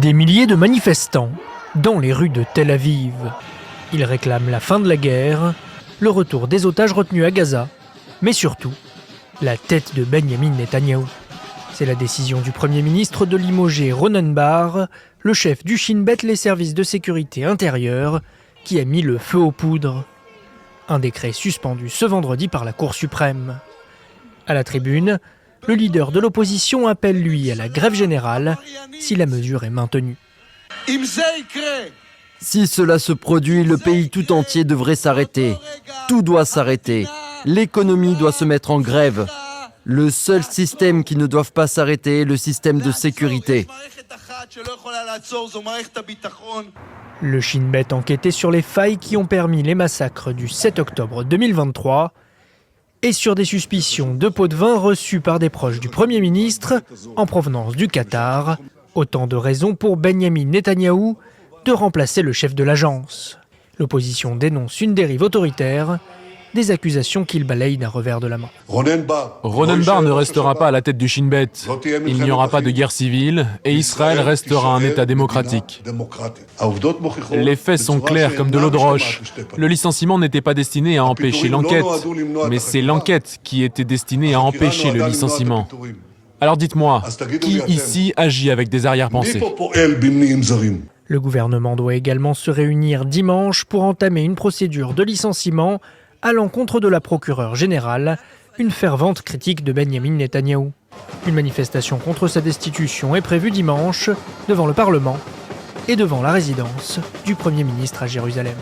Des milliers de manifestants dans les rues de Tel Aviv. Ils réclament la fin de la guerre, le retour des otages retenus à Gaza, mais surtout, la tête de Benyamin Netanyahou. C'est la décision du Premier ministre de limoger Ronen Bar, le chef du Shin Bet, les services de sécurité intérieure, qui a mis le feu aux poudres. Un décret suspendu ce vendredi par la Cour suprême. À la tribune, le leader de l'opposition appelle lui à la grève générale si la mesure est maintenue. Si cela se produit, le pays tout entier devrait s'arrêter. Tout doit s'arrêter. L'économie doit se mettre en grève. Le seul système qui ne doit pas s'arrêter est le système de sécurité. Le Shin Bet enquêtait sur les failles qui ont permis les massacres du 7 octobre 2023 et sur des suspicions de pots de vin reçus par des proches du Premier ministre en provenance du Qatar. Autant de raisons pour Benyamin Netanyahou de remplacer le chef de l'agence. L'opposition dénonce une dérive autoritaire, des accusations qu'il balaye d'un revers de la main. Ronen Bar ne restera pas à la tête du Shin Bet. Il n'y aura pas de guerre civile et Israël restera un État démocratique. Les faits sont clairs comme de l'eau de roche. Le licenciement n'était pas destiné à empêcher l'enquête, mais c'est l'enquête qui était destinée à empêcher le licenciement. Alors dites-moi, qui ici agit avec des arrière-pensées ? Le gouvernement doit également se réunir dimanche pour entamer une procédure de licenciement à l'encontre de la procureure générale, une fervente critique de Benyamin Netanyahou. Une manifestation contre sa destitution est prévue dimanche devant le Parlement et devant la résidence du Premier ministre à Jérusalem.